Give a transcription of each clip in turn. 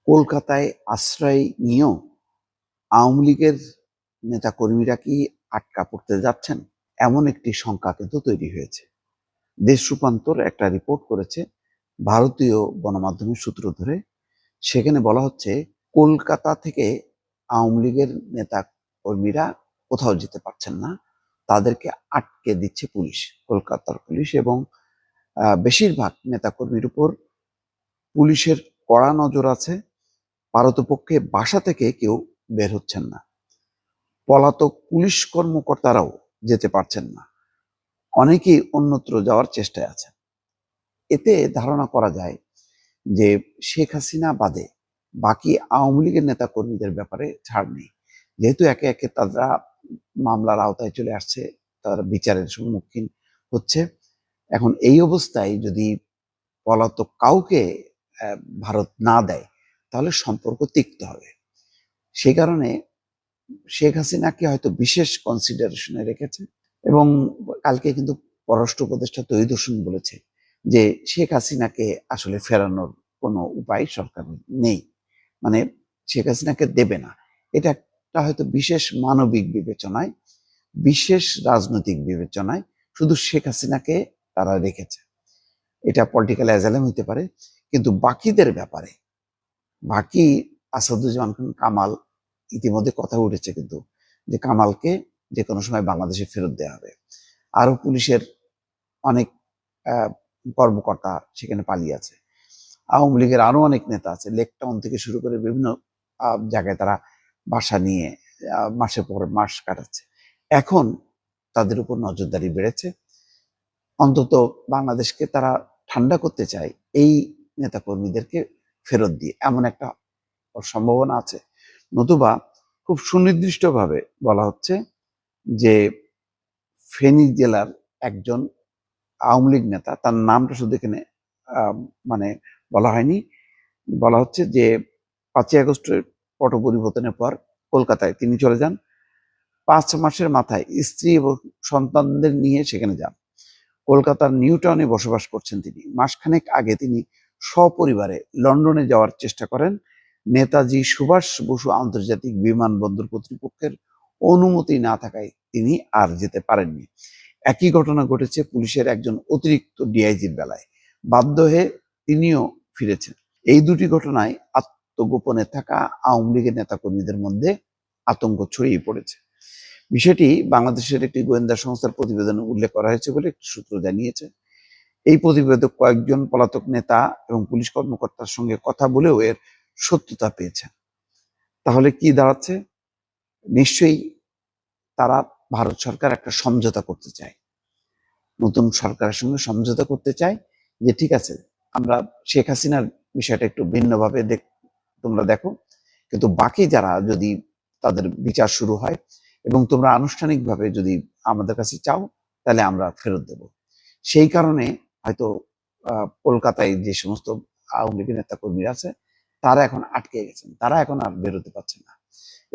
কলকাতায় আশ্রয় নিয়েও আওয়ামী লীগের নেতাকর্মীরা কি আটকা পড়তে যাচ্ছেন, এমন একটি শঙ্কা কিন্তু তৈরি হয়েছে। দেশ রূপান্তর একটা রিপোর্ট করেছে ভারতীয় গণমাধ্যমের সূত্র ধরে। সেখানে বলা হচ্ছে কলকাতা থেকে আওয়ামী লীগের নেতা কর্মীরা কোথাও যেতে পারছেন না, তাদেরকে আটকে দিচ্ছে পুলিশ, কলকাতার পুলিশ। এবং বেশিরভাগ নেতাকর্মীর উপর পুলিশের কড়া নজর আছে। পারতপক্ষে বাসা থেকে কেউ বের হচ্ছেন না, পলাতক পুলিশ কর্মকর্তারাও যেতে পারছেন না, অনেকেই অন্যত্র যাওয়ার চেষ্টায় আছেন। এতে ধারণা করা যায় যে শেখ হাসিনা বাদে বাকি আওয়ামী লীগের নেতা কর্মীদের ব্যাপারে ছাড় নেই, যেহেতু একে একে তারা মামলার আওতায় চলে আসছে, তারা বিচারের সম্মুখীন হচ্ছে। এখন এই অবস্থায় যদি পলাতক কাউকে ভারত না দেয়, তাহলে সম্পর্ক তিক্ত হবে। সেই কারণে শেখ হাসিনাকে হয়তো বিশেষ কনসিডারেশনে রেখেছে। এবং কালকে কিন্তু পররাষ্ট্র উপদেষ্টা তৌহিদ হোসেন বলেছে যে শেখ হাসিনাকে আসলে ফেরানোর কোনো উপায় সরকারের নেই, মানে শেখ হাসিনাকে দেবে না। এটা একটা হয়তো বিশেষ মানবিক বিবেচনায়, বিশেষ রাজনৈতিক বিবেচনায় শুধু শেখ হাসিনাকে তারা রেখেছে। এটা পলিটিক্যাল অ্যাজালেম হইতে পারে, কিন্তু বাকিদের ব্যাপারে, বাকি আসাদুজ্জামান খান কামাল, ইতিমধ্যে কথা উঠেছে কিন্তু যে কামালকে যে কোনো সময় বাংলাদেশে ফেরত দেওয়া হবে। আরো পুলিশের অনেক কর্মকর্তা সেখানে পালিয়ে আছে। আওয়ামী লীগের আরো অনেক নেতা আছে, লেক টাউন থেকে শুরু করে বিভিন্ন জায়গায় তারা বাসা নিয়ে মাসের পর মাস কাটাচ্ছে। এখন তাদের উপর নজরদারি বেড়েছে। অন্তত বাংলাদেশকে তারা ঠান্ডা করতে চায় এই নেতাকর্মীদেরকে ফেরত দিয়ে, এমন একটা সম্ভাবনা আছে। নতুবা খুব সুনির্দিষ্টভাবে বলা হচ্ছে যে ফেনী জেলার একজন আওয়ামী লীগ নেতা, তার নামটা শুধু এখানে মানে বলা হয়নি, বলা হচ্ছে যে 5ই আগস্টের পট পরিবর্তনের পর কলকাতায় তিনি চলে যান। 5 মাসের মাথায় স্ত্রী এবং সন্তানদের নিয়ে সেখানে যান। কলকাতার নিউ টাউনে বসবাস করছেন তিনি। মাসখানেক আগে তিনি সপরিবারে লন্ডনে যাওয়ার চেষ্টা করেন। নেতাজি সুভাষ বসু আন্তর্জাতিক বিমানবন্দর কর্তৃপক্ষের অনুমতি না থাকায় তিনি আর যেতে পারেননি। একই ঘটনা ঘটেছে পুলিশের একজন অতিরিক্ত ডিআইজির বেলায়। বাধ্য হয়ে তিনিও ফিরেছেন। এই দুটি ঘটনায় আত্মগোপনে থাকা আওয়ামী লীগের নেতাকর্মীদের মধ্যে আতঙ্ক ছড়িয়ে পড়েছে। বিষয়টি বাংলাদেশের একটি গোয়েন্দা সংস্থার প্রতিবেদনে উল্লেখ করা হয়েছে বলে একটি সূত্র জানিয়েছে। এই প্রতিবেদক কয়েকজন পলাতক নেতা এবং পুলিশ কর্মকর্তার সঙ্গে কথা বলেও এর সত্যতা পেয়েছেন। তাহলে কি দাঁড়াচ্ছে? নিশ্চয়ই তারা ভারত সরকার একটা সমঝোতা করতে চায়, নতুন সরকারের সঙ্গে সমঝোতা করতে চায় যে ঠিক আছে, আমরা শেখ হাসিনার বিষয়টা একটু ভিন্নভাবে তোমরা দেখো, কিন্তু বাকি যারা যদি তাদের বিচার শুরু হয় এবং তোমরা আনুষ্ঠানিকভাবে যদি আমাদের কাছে চাও, তাহলে আমরা ফেরত দেব। সেই কারণে হয়তো কলকাতায় যে সমস্ত আওয়ামী লীগের নেতা কর্মীরা আছে, তারা এখন আটকে গেছেন, তারা এখন আর বেরোতে পারছে না।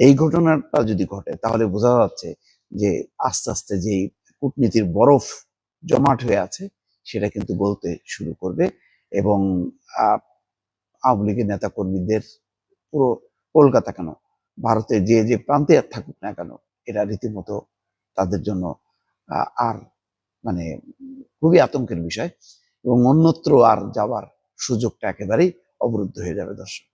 এই ঘটনাটা যদি ঘটে, তাহলে বোঝা যাচ্ছে যে আস্তে আস্তে যে কূটনীতির বরফ জমাট হয়ে আছে, সেটা কিন্তু গলতে শুরু করবে। এবং আওয়ামী লীগের নেতা কর্মীদের পুরো কলকাতা কেন, ভারতের যে যে প্রান্তে থাকুক না কেন, এটা রীতিমতো তাদের জন্য আর মানে খুবই আতঙ্কের বিষয়, এবং অন্যত্র আর যাওয়ার সুযোগটা একেবারেই অবরুদ্ধ হয়ে যাবে। দর্শক।